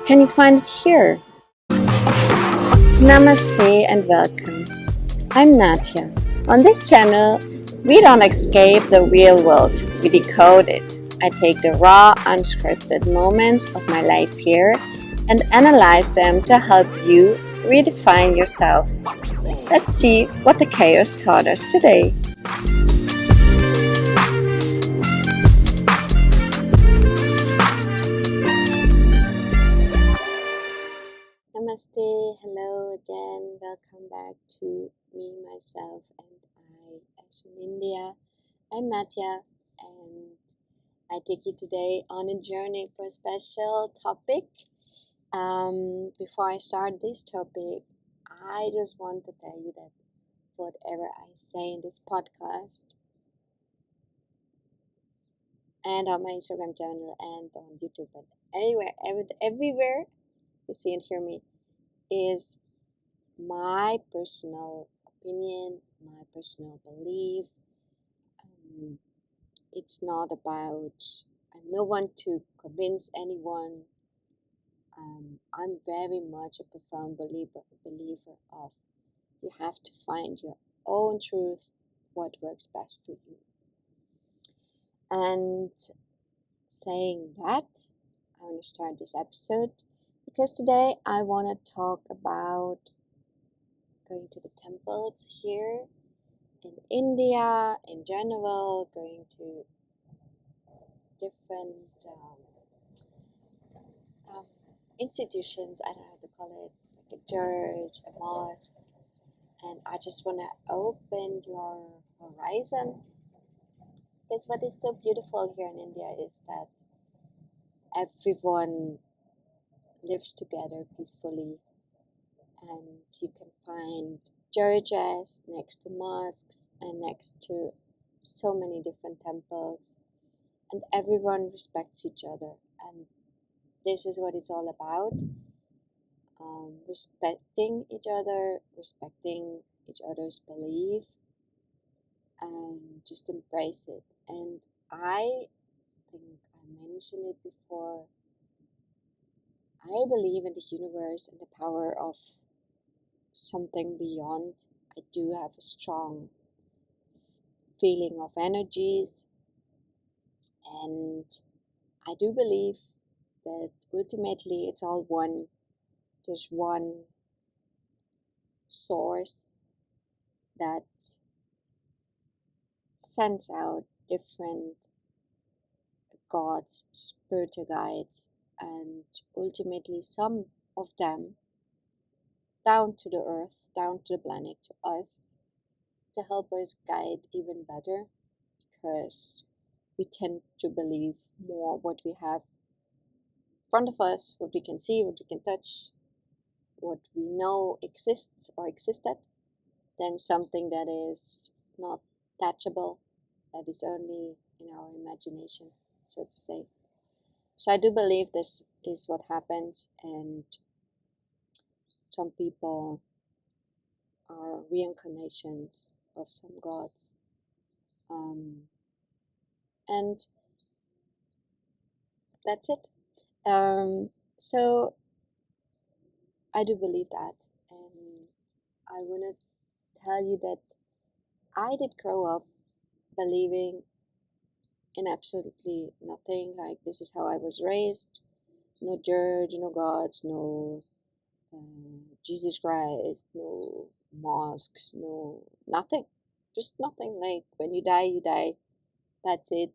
Can you find it here? Namaste and welcome. I'm Nadja. On this channel, we don't escape the real world, we decode it. I take the raw, unscripted moments of my life here and analyze them to help you redefine yourself. Let's see what the chaos taught us today. Namaste, hello again, welcome back to me, myself, and I as in India. I'm Nadja, and I take you today on a journey for a special topic. Before I start this topic, I just want to tell you that whatever I say in this podcast and on my Instagram channel and on YouTube and everywhere you see and hear me is my personal opinion, my personal belief. It's not about, I'm no one to convince anyone. I'm very much a profound believer of you have to find your own truth, what works best for you. And saying that, I want to start this episode because today I want to talk about going to the temples here in India in general, going to different institutions, I don't know how to call it, like a church, a mosque, and I just want to open your horizon. Because what is so beautiful here in India is that everyone lives together peacefully, and you can find churches next to mosques and next to so many different temples, and everyone respects each other, and this is what it's all about. Respecting each other, respecting each other's belief, and just embrace it. And I think I mentioned it before, I believe in the universe and the power of something beyond. I do have a strong feeling of energies, and I do believe that ultimately it's all one. There's one source that sends out different gods, spiritual guides, and ultimately some of them down to the earth, down to the planet, to us, to help us guide even better, because we tend to believe more what we have in front of us, what we can see, what we can touch, what we know exists or existed, than something that is not touchable, that is only in our imagination, so to say. So I do believe this is what happens, and some people are reincarnations of some gods. And that's it. So I do believe that, and I want to tell you that I did grow up believing in absolutely nothing. Like, this is how I was raised. No church, no gods, no Jesus Christ, no mosques, no nothing. Just nothing. Like, when you die, you die. That's it.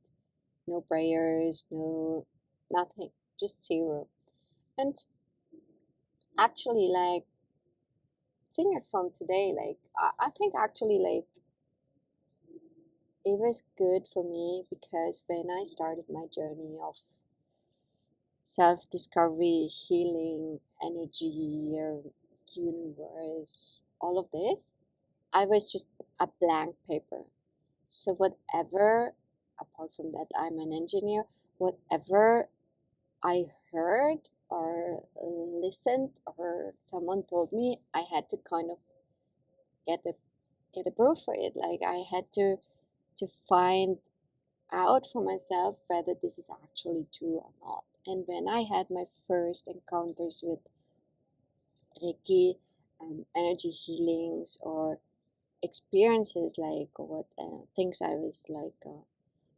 No prayers, no nothing. Just zero. And actually, like, seeing it from today, like, I think actually, like, it was good for me, because when I started my journey of self-discovery, healing, energy, universe, all of this, I was just a blank paper. So whatever, apart from that, I'm an engineer, whatever I heard or listened or someone told me, I had to kind of get a proof for it. Like, I had to find out for myself whether this is actually true or not. And when I had my first encounters with Reiki, energy healings, or experiences like what things I was like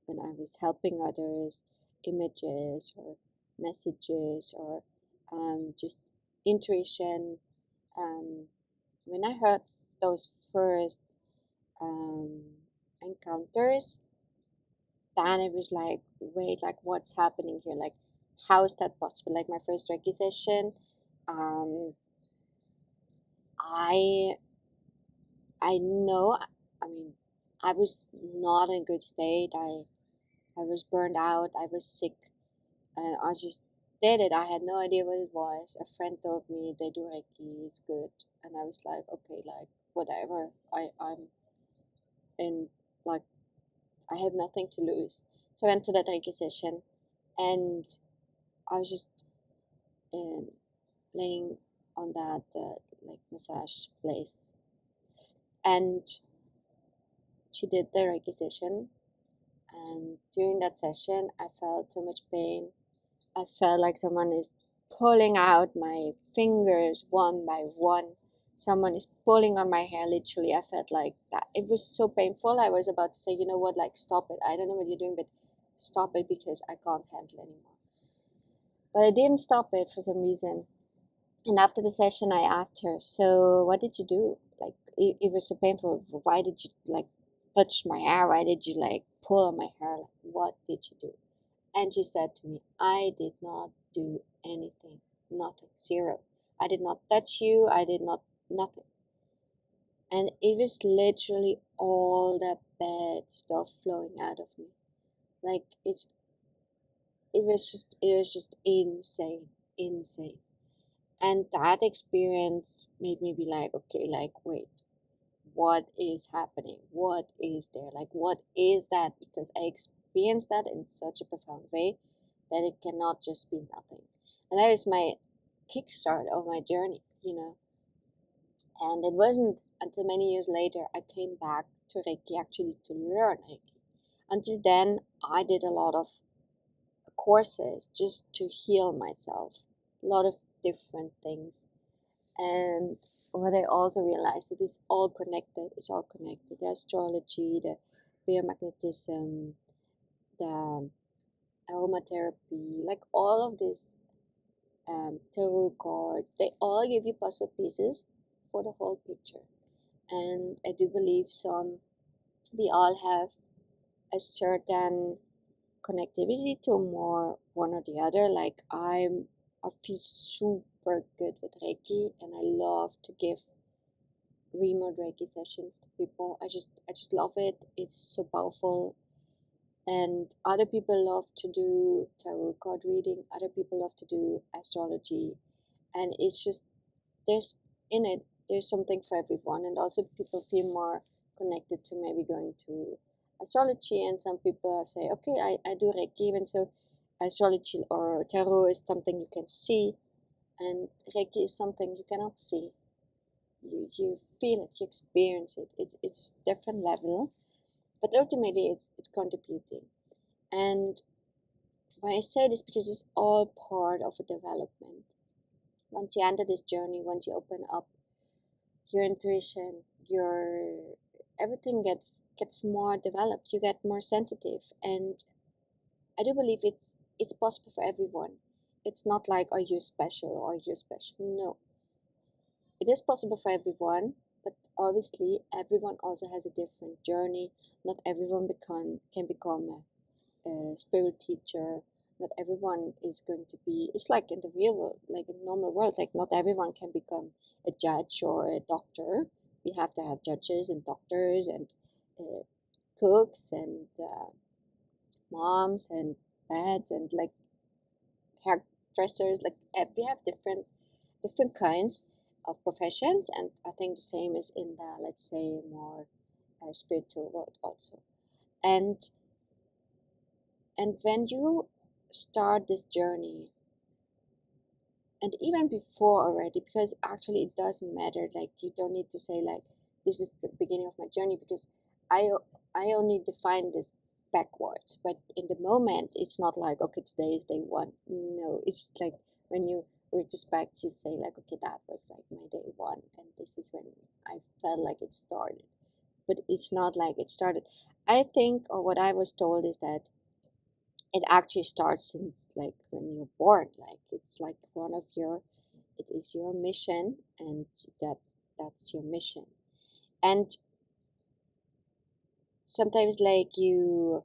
when I was helping others, images or messages or just intuition. Um, when I heard those first um, encounters, then it was like, wait, like what's happening here? Like, how is that possible? Like my first Reiki session, um, I I know, I mean, I was not in good state. I was burned out. I was sick, and I just did it. I had no idea what it was. A friend told me they do Reiki. It's good, and I was like, okay, like whatever. I'm in like I have nothing to lose. So I went to that Reiki session, and I was just um, laying on that like massage place, and she did the Reiki session. And during that session, I felt so much pain. I felt like someone is pulling out my fingers one by one. Someone is pulling on my hair, literally. I felt like that. It was so painful. I was about to say, you know what, like, stop it. I don't know what you're doing, but stop it because I can't handle anymore. But I didn't stop it for some reason. And after the session, I asked her, so what did you do? Like, it was so painful. Why did you, like, touch my hair? Why did you, like, pull on my hair? Like, what did you do? And she said to me, I did not do anything. Nothing. Zero. I did not touch you. I did not, nothing. And it was literally all that bad stuff flowing out of me. Like, it was just insane. Insane. And that experience made me be like, okay, like, wait, what is happening? What is there? Like, what is that? Because I experienced that in such a profound way that it cannot just be nothing. And that is my kickstart of my journey, you know. And it wasn't until many years later I came back to Reiki actually to learn Reiki. Until then, I did a lot of courses just to heal myself, a lot of different things. And what I also realized, it is all connected. It's all connected. The astrology, the biomagnetism, the aromatherapy, like all of this tarot card, they all give you puzzle pieces for the whole picture. And I do believe we all have a certain connectivity to more one or the other. Like I feel super good with Reiki, and I love to give remote Reiki sessions to people. I just love it. It's so powerful. And other people love to do tarot card reading. Other people love to do astrology, and it's just there's in it there's something for everyone. And also people feel more connected to maybe going to astrology, and some people say, okay, I do Reiki, even so astrology or tarot is something you can see, and Reiki is something you cannot see. You feel it, you experience it. It's different level, but ultimately it's contributing. And why I say this, because it's all part of a development. Once you enter this journey, once you open up your intuition, your everything gets more developed. You get more sensitive, and I do believe it's possible for everyone. It's not like, are you special or you're special? No, it is possible for everyone, but obviously everyone also has a different journey. Not everyone can become a spirit teacher. Not everyone is going to be, it's like in the real world, like in the normal world, like not everyone can become a judge or a doctor. We have to have judges and doctors and uh, cooks and moms and dads and like hairdressers. Like we have different kinds of professions, and I think the same is in the, let's say, more spiritual world also. And when you start this journey, and even before already, because actually it doesn't matter, like you don't need to say like this is the beginning of my journey, because i I only define this backwards. But in the moment, it's not like, okay, today is day one. No, it's like when you retrospect, you say like, okay, that was like my day one, and this is when I felt like it started. But it's not like it started. I think, or what I was told, is that it actually starts since like when you're born. Like it's like it is your mission, and that's your mission. And sometimes like the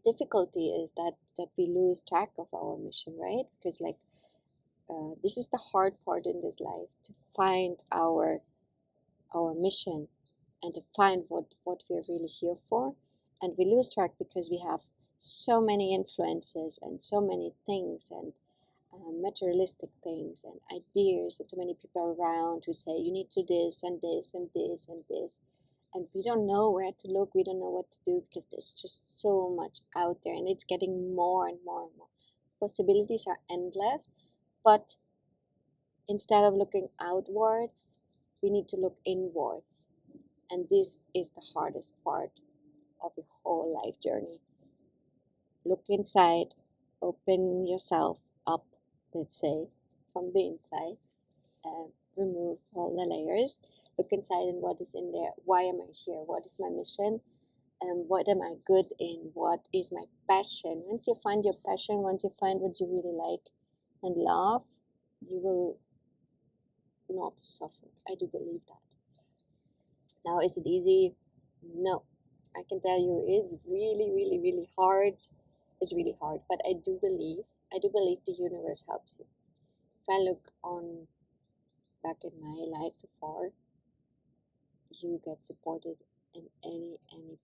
difficulty is that we lose track of our mission, right? Because like this is the hard part in this life, to find our mission and to find what we're really here for. And we lose track because we have so many influences and so many things, and materialistic things and ideas, and so many people around who say you need to do this and this and this and this, and we don't know where to look, we don't know what to do, because there's just so much out there, and it's getting more and more and more. Possibilities are endless, but instead of looking outwards, we need to look inwards. And this is the hardest part of your whole life journey. Look inside, open yourself up, let's say, from the inside, and remove all the layers. Look inside and what is in there. Why am I here? What is my mission? And what am I good in? What is my passion? Once you find your passion, once you find what you really like and love, you will not suffer. I do believe that. Now, is it easy? No. I can tell you it's really, really, really hard. It's really hard, but I do believe the universe helps you. If I look on back in my life so far, you get supported in any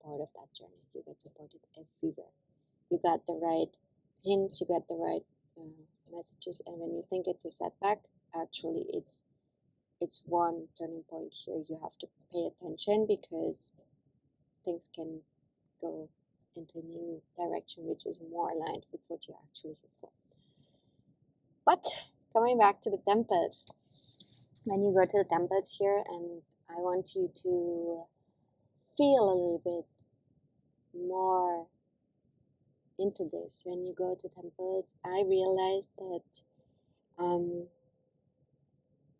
part of that journey. You get supported everywhere. You got the right hints, you got the right messages, and when you think it's a setback, actually it's one turning point here. You have to pay attention, because things can go into a new direction, which is more aligned with what you're actually here for. But coming back to the temples, when you go to the temples here, and I want you to feel a little bit more into this. When you go to temples, I realized that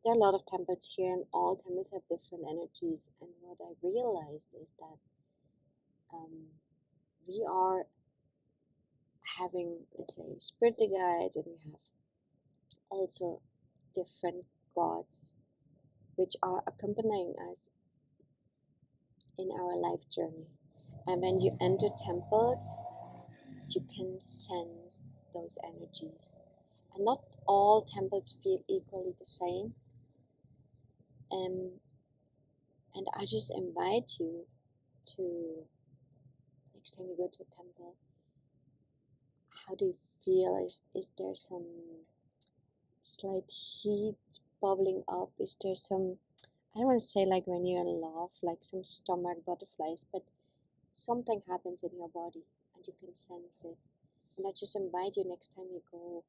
there are a lot of temples here, and all temples have different energies. And what I realized is that we are having, let's say, spiritual guides, and we have also different gods which are accompanying us in our life journey. And when you enter temples, you can sense those energies. And not all temples feel equally the same. And I just invite you to, next time you go to a temple, how do you feel? Is there some slight heat bubbling up? Is there some, I don't want to say like when you're in love, like some stomach butterflies, but something happens in your body and you can sense it. And I just invite you, next time you go,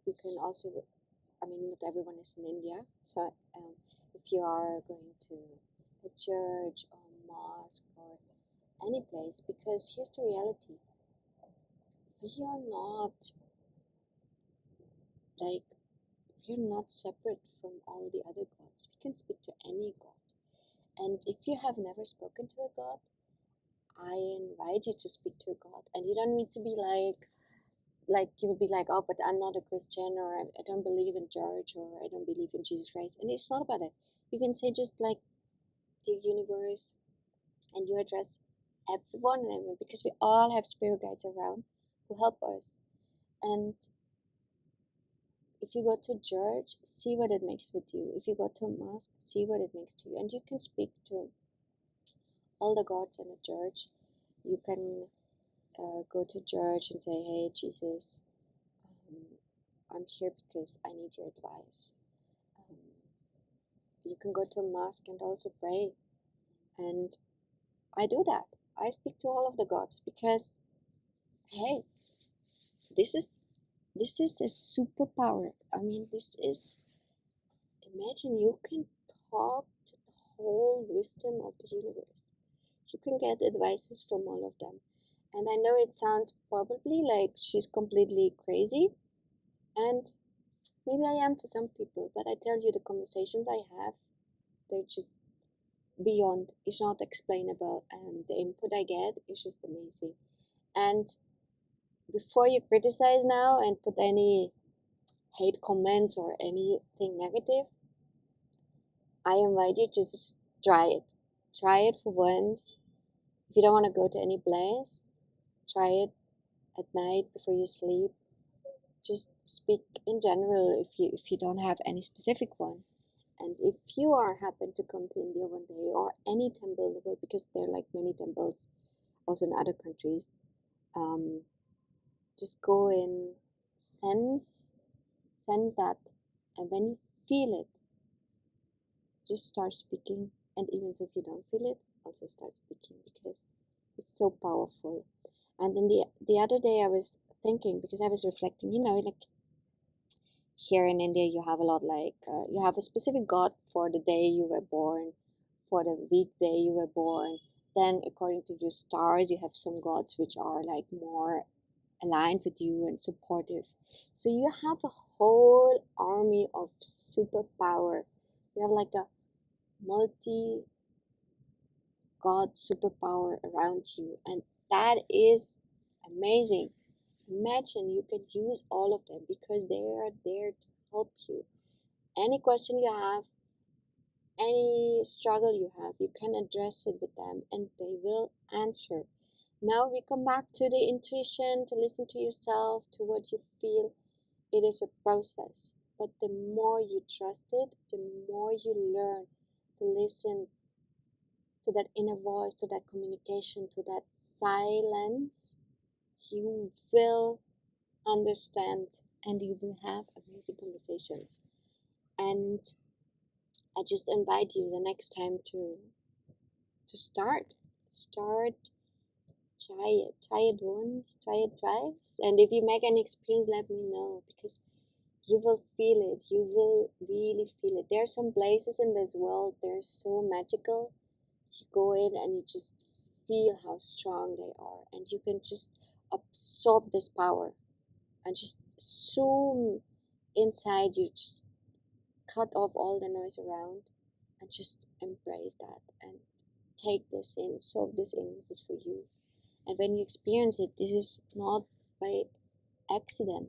you can also, I mean, not everyone is in India, so if you are going to a church or a mosque or any place, because here's the reality, we are not like, we're not separate from all the other gods. We can speak to any god. And if you have never spoken to a god, I invite you to speak to a god. And you don't need to be like you would be like, oh, but I'm not a Christian, or I don't believe in church, or I don't believe in Jesus Christ. And it's not about it. You can say just like the universe, and you address everyone and everyone, because we all have spirit guides around who help us. And if you go to church, see what it makes with you. If you go to a mosque, see what it makes to you. And you can speak to all the gods in a church. You can go to church and say, hey, Jesus, I'm here because I need your advice. You can go to a mosque and also pray. And I do that. I speak to all of the gods because, hey, this is a superpower. I mean, imagine you can talk to the whole wisdom of the universe. You can get advices from all of them. And I know it sounds probably like she's completely crazy, and maybe I am to some people, but I tell you, the conversations I have, they're just beyond. It's not explainable, and the input I get is just amazing. And before you criticize now and put any hate comments or anything negative, I invite you to just try it. Try it for once. If you don't want to go to any place, try it at night before you sleep. Just speak in general if you don't have any specific one. And if you are happen to come to India one day, or any temple in the world, because there are like many temples also in other countries, just go in, sense that, and when you feel it, just start speaking. And even so, if you don't feel it, also start speaking, because it's so powerful. And then the other day I was thinking, because I was reflecting, like here in India you have a lot, like you have a specific god for the day you were born, for the weekday you were born. Then according to your stars, you have some gods which are like more aligned with you and supportive. So you have a whole army of superpower. You have like a multi god superpower around you, and that is amazing. Imagine you can use all of them, because they are there to help you. Any question you have, any struggle you have, you can address it with them and they will answer. Now we come back to the intuition, to listen to yourself, to what you feel. It is a process, but the more you trust it, the more you learn to listen to that inner voice, to that communication, to that silence, you will understand and you will have amazing conversations. And I just invite you the next time to start, try it once, try it twice, and if you make any experience, let me know, because you will feel it. You will really feel it. There are some places in this world, they're so magical. You go in and you just feel how strong they are, and you can just absorb this power and just zoom inside you, just cut off all the noise around and just embrace that and take this in, soak this in. This is for you. And when you experience it, this is not by accident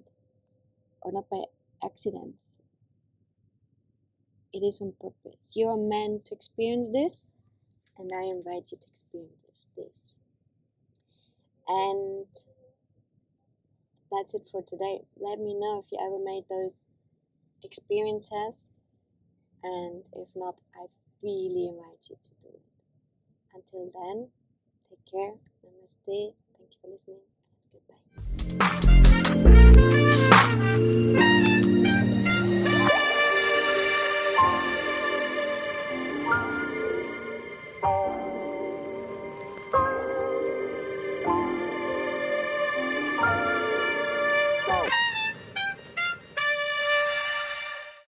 or not by accidents. It is on purpose. You are meant to experience this, and I invite you to experience this. And that's it for today. Let me know if you ever made those experiences, and if not, I really invite you to do it. Until then, take care. Namaste. Thank you for listening. Goodbye.